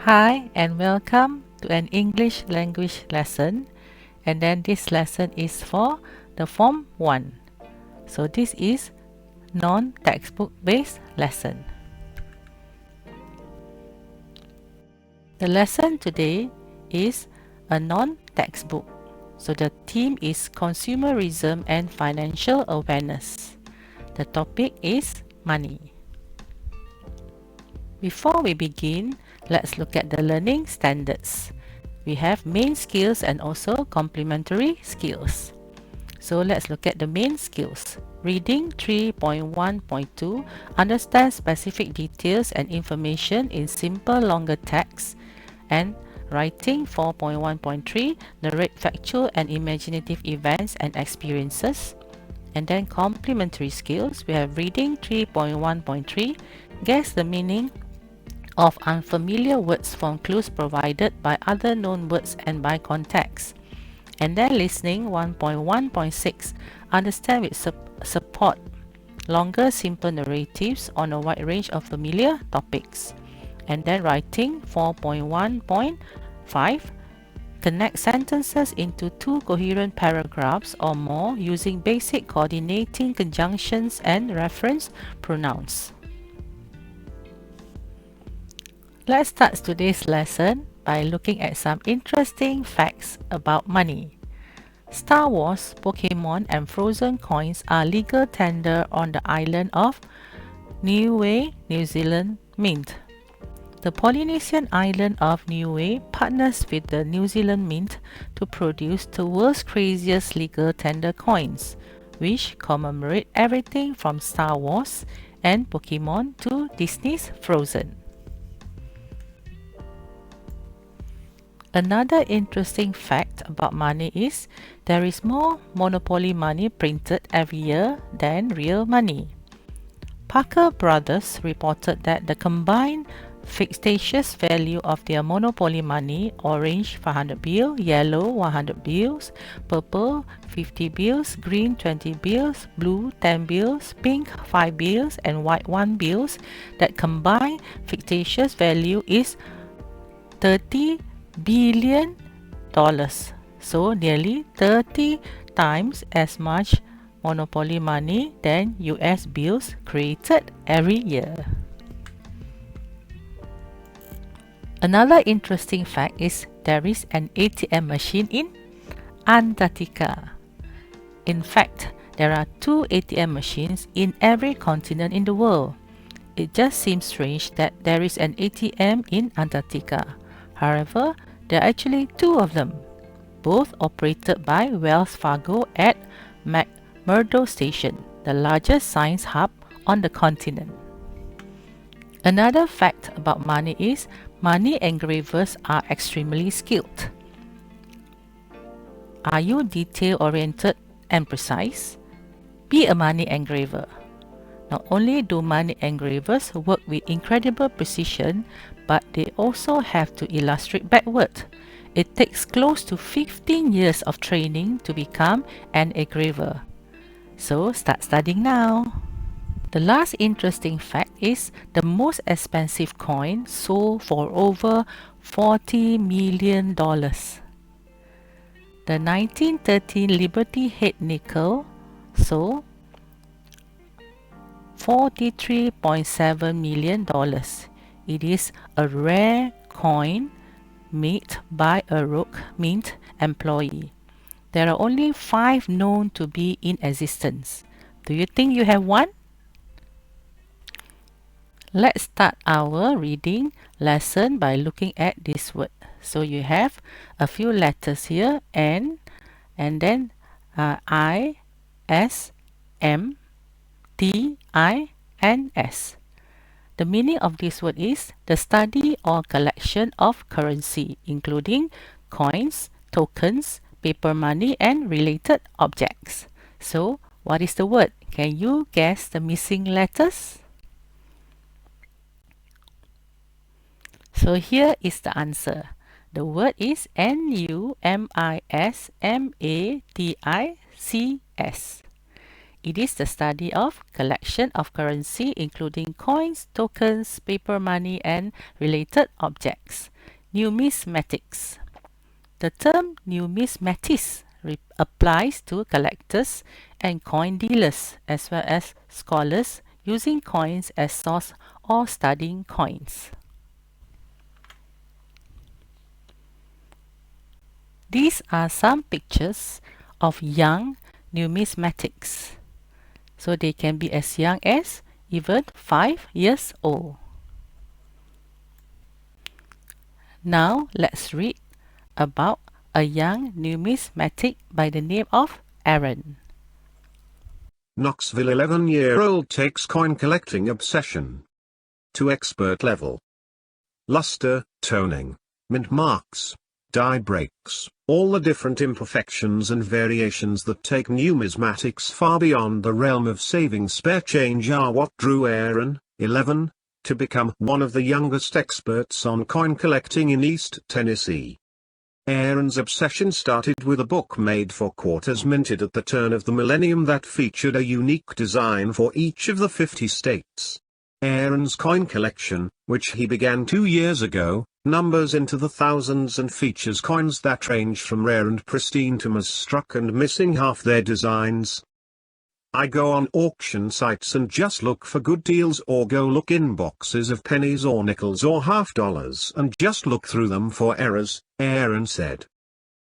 Hi and welcome to an English language lesson, and then this lesson is for the Form 1. So this is non-textbook based lesson. The lesson today is a non-textbook. So the theme is consumerism and financial awareness. The topic is money. Before we begin, let's look at the learning standards. We have main skills and also complementary skills. So let's look at the main skills. Reading 3.1.2, understand specific details and information in simple longer text. And writing 4.1.3, narrate factual and imaginative events and experiences. And then complementary skills, we have reading 3.1.3, guess the meaning of unfamiliar words from clues provided by other known words and by context. And then listening 1.1.6, understand with support longer simple narratives on a wide range of familiar topics. And then writing 4.1.5, connect sentences into two coherent paragraphs or more using basic coordinating conjunctions and reference pronouns. Let's start today's lesson by looking at some interesting facts about money. Star Wars, Pokemon and Frozen coins are legal tender on the island of Niue, New Zealand Mint. The Polynesian island of Niue partners with the New Zealand Mint to produce the world's craziest legal tender coins, which commemorate everything from Star Wars and Pokemon to Disney's Frozen. Another interesting fact about money is there is more monopoly money printed every year than real money. Parker Brothers reported that the combined fictitious value of their monopoly money, orange 500 bills, yellow 100 bills, purple 50 bills, green 20 bills, blue 10 bills, pink 5 bills and white 1 bills, that combined fictitious value is $30 billion, so nearly 30 times as much monopoly money than US bills created every year. Another interesting fact is there is an ATM machine in Antarctica. In fact, there are 2 ATM machines in every continent in the world. It just seems strange that there is an ATM in Antarctica. However, there are actually 2 of them, both operated by Wells Fargo at McMurdo Station, the largest science hub on the continent. Another fact about money is money engravers are extremely skilled. Are you detail-oriented and precise? Be a money engraver. Not only do money engravers work with incredible precision, but they also have to illustrate backward. It takes close to 15 years of training to become an engraver. So start studying now. The last interesting fact is the most expensive coin sold for over $40 million. The 1913 Liberty Head nickel sold $43.7 million. It is a rare coin made by a rogue mint employee. There are only 5 known to be in existence. Do you think you have one? Let's start our reading lesson by looking at this word. So you have a few letters here, N, and then I, S, M, T, I, and S. The meaning of this word is the study or collection of currency, including coins, tokens, paper money, and related objects. So, what is the word? Can you guess the missing letters? So here is the answer. The word is numismatics. It is the study of collection of currency including coins, tokens, paper money and related objects. Numismatics. The term numismatics applies to collectors and coin dealers as well as scholars using coins as source or studying coins. These are some pictures of young numismatics. So they can be as young as even 5 years old. Now let's read about a young numismatic by the name of Aaron. Knoxville 11-year-old takes coin collecting obsession to expert level. Luster, toning, mint marks, die breaks, all the different imperfections and variations that take numismatics far beyond the realm of saving spare change are what drew Aaron, 11, to become one of the youngest experts on coin collecting in East Tennessee. Aaron's obsession started with a book made for quarters minted at the turn of the millennium that featured a unique design for each of the 50 states. Aaron's coin collection, which he began 2 years ago, numbers into the thousands and features coins that range from rare and pristine to mis-struck and missing half their designs. I go on auction sites and just look for good deals or go look in boxes of pennies or nickels or half dollars and just look through them for errors, Aaron said.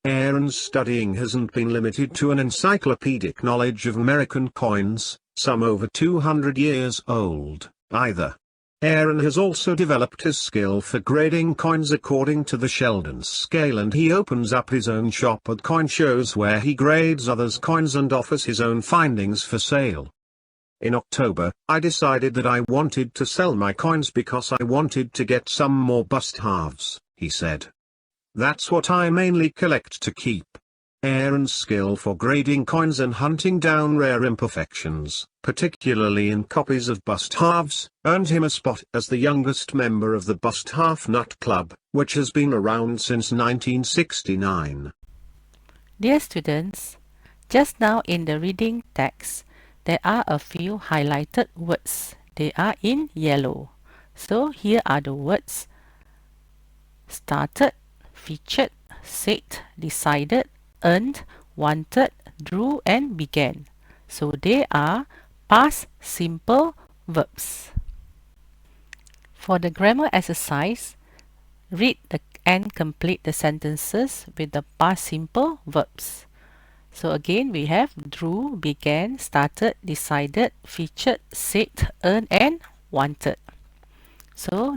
Aaron's studying hasn't been limited to an encyclopedic knowledge of American coins, some over 200 years old, either. Aaron has also developed his skill for grading coins according to the Sheldon scale, and he opens up his own shop at coin shows where he grades others' coins and offers his own findings for sale. In October, I decided that I wanted to sell my coins because I wanted to get some more bust halves, he said. That's what I mainly collect to keep. Aaron's skill for grading coins and hunting down rare imperfections, particularly in copies of bust halves, earned him a spot as the youngest member of the Bust Half Nut Club, which has been around since 1969. Dear students, just now in the reading text, there are a few highlighted words. They are in yellow. So here are the words: started, featured, said, decided, earned, wanted, drew and began. So they are past simple verbs. For the grammar exercise, read and complete the sentences with the past simple verbs. So again we have drew, began, started, decided, featured, said, earned and wanted. So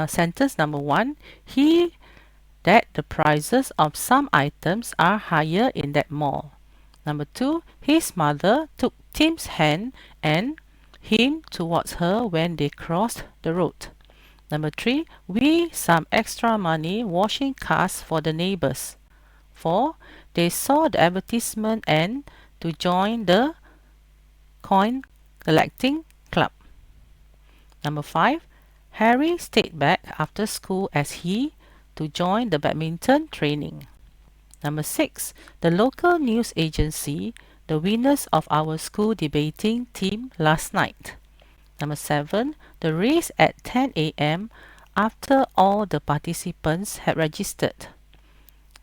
sentence number 1, he that the prices of some items are higher in that mall. Number 2, his mother took Tim's hand and him towards her when they crossed the road. Number 3, we some extra money washing cars for the neighbors. 4, they saw the advertisement and to join the coin collecting club. Number 5, Harry stayed back after school as he to join the badminton training. Number 6, the local news agency, the winners of our school debating team last night. Number 7, the race at 10 a.m. after all the participants had registered.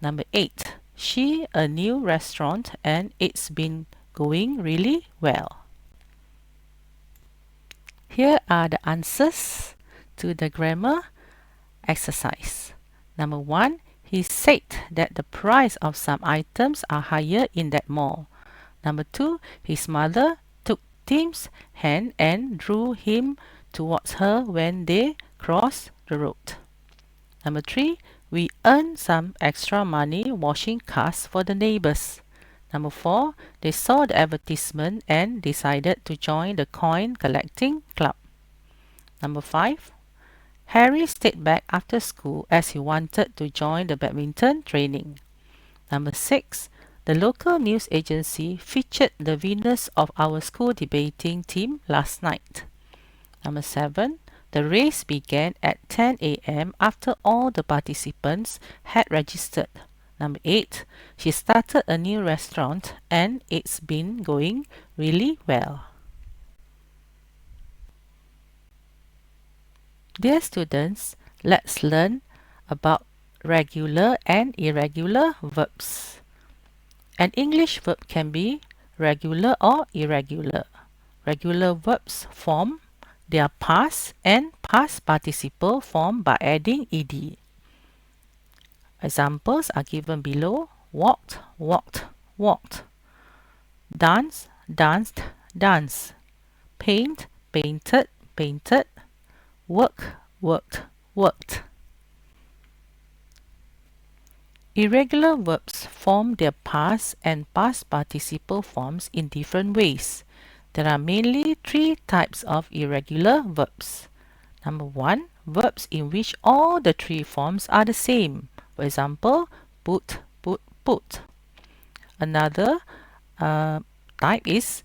Number 8, she a new restaurant and it's been going really well. Here are the answers to the grammar exercise. Number 1, he said that the price of some items are higher in that mall. Number 2, his mother took Tim's hand and drew him towards her when they crossed the road. Number 3, we earned some extra money washing cars for the neighbors. Number 4, they saw the advertisement and decided to join the coin collecting club. Number 5, Harry stayed back after school as he wanted to join the badminton training. Number 6, the local news agency featured the winners of our school debating team last night. Number 7, the race began at 10 a.m. after all the participants had registered. Number 8, she started a new restaurant and it's been going really well. Dear students, let's learn about regular and irregular verbs. An English verb can be regular or irregular. Regular verbs form their past and past participle form by adding ed. Examples are given below: walked, walked, walked; dance, danced, danced; paint, painted, painted; work, worked, worked. Irregular verbs form their past and past participle forms in different ways. There are mainly 3 types of irregular verbs. Number 1, verbs in which all the 3 forms are the same. For example, put, put, put. Another type is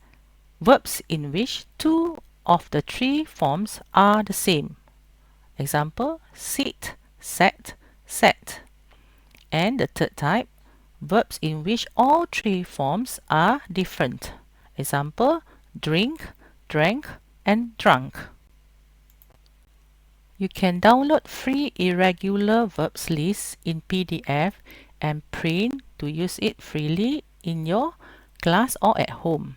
verbs in which 2 of the 3 forms are the same. Example, sit, sat, sat. And the third type, verbs in which all 3 forms are different. Example, drink, drank, and drunk. You can download free irregular verbs list in PDF and print to use it freely in your class or at home.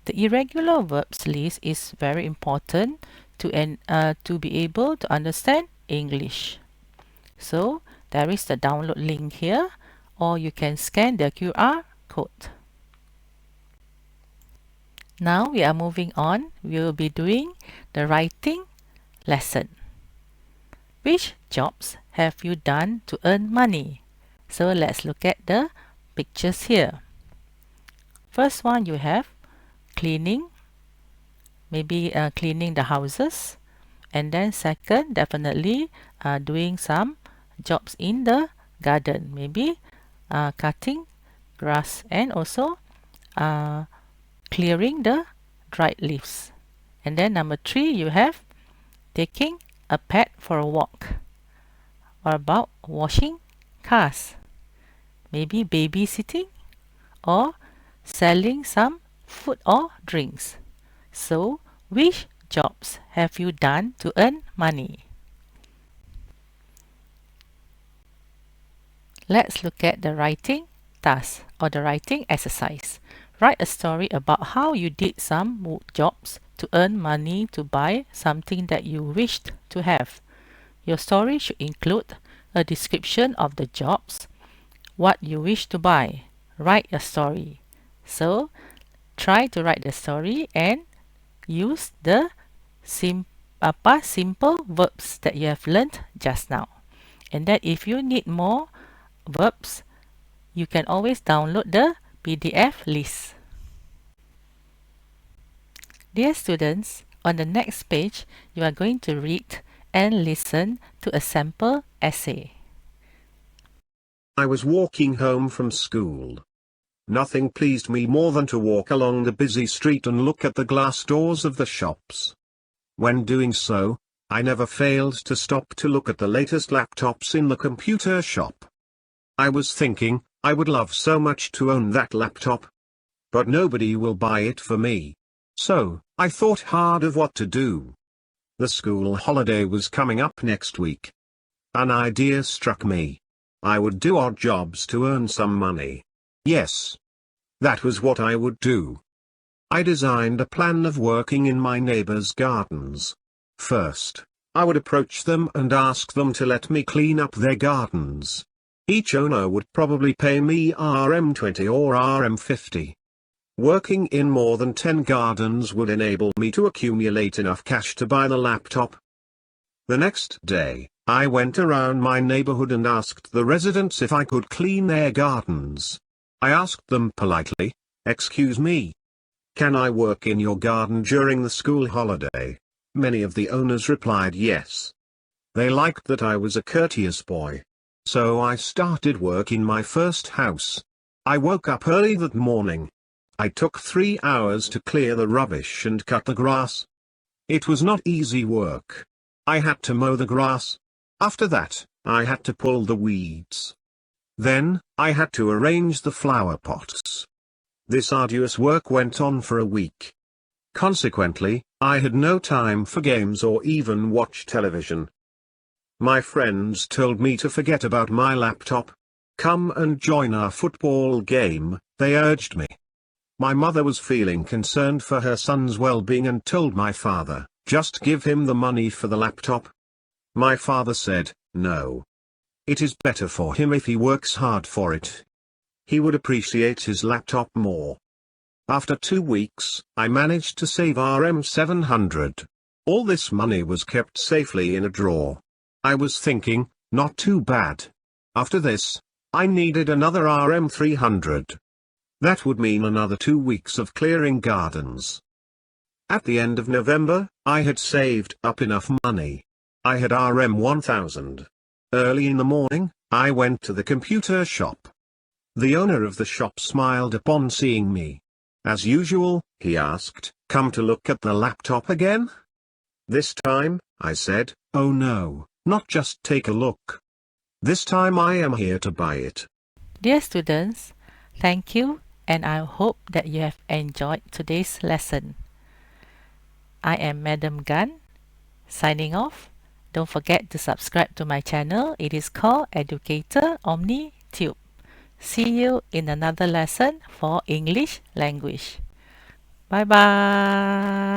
The irregular verbs list is very important to be able to understand English. So there is the download link here, or you can scan the QR code. Now we are moving on. We will be doing the writing lesson. Which jobs have you done to earn money? So let's look at the pictures here. First one, you have cleaning, maybe cleaning the houses. And then second, definitely doing some jobs in the garden, maybe cutting grass and also clearing the dried leaves. And then number 3, you have taking a pet for a walk, or about washing cars, maybe babysitting, or selling some food or drinks. So which jobs have you done to earn money? Let's look at the writing task or the writing exercise. Write a story about how you did some jobs to earn money to buy something that you wished to have. Your story should include a description of the jobs, what you wish to buy. Write a story. So try to write the story and use the past simple verbs that you have learned just now. And then if you need more verbs, you can always download the PDF list. Dear students, on the next page, you are going to read and listen to a sample essay. I was walking home from school. Nothing pleased me more than to walk along the busy street and look at the glass doors of the shops. When doing so, I never failed to stop to look at the latest laptops in the computer shop. I was thinking, I would love so much to own that laptop. But nobody will buy it for me. So, I thought hard of what to do. The school holiday was coming up next week. An idea struck me. I would do odd jobs to earn some money. Yes. That was what I would do. I designed a plan of working in my neighbors' gardens. First, I would approach them and ask them to let me clean up their gardens. Each owner would probably pay me RM20 or RM50. Working in more than 10 gardens would enable me to accumulate enough cash to buy the laptop. The next day, I went around my neighborhood and asked the residents if I could clean their gardens. I asked them politely, "Excuse me, can I work in your garden during the school holiday?" Many of the owners replied yes. They liked that I was a courteous boy. So I started work in my first house. I woke up early that morning. I took 3 hours to clear the rubbish and cut the grass. It was not easy work. I had to mow the grass. After that, I had to pull the weeds. Then, I had to arrange the flower pots. This arduous work went on for a week. Consequently, I had no time for games or even watch television. My friends told me to forget about my laptop. Come and join our football game, they urged me. My mother was feeling concerned for her son's well-being and told my father, just give him the money for the laptop. My father said, no. It is better for him if he works hard for it. He would appreciate his laptop more. After 2 weeks, I managed to save Rm 700. All this money was kept safely in a drawer. I was thinking, not too bad. After this, I needed another Rm 300. That would mean another 2 weeks of clearing gardens. At the end of November, I had saved up enough money. I had Rm 1000. Early in the morning, I went to the computer shop. The owner of the shop smiled upon seeing me. As usual, he asked, come to look at the laptop again? This time, I said, oh no, not just take a look. This time I am here to buy it. Dear students, thank you, and I hope that you have enjoyed today's lesson. I am Madam Gan, signing off. Don't forget to subscribe to my channel. It is called Educator Omni Tube. See you in another lesson for English language. Bye bye.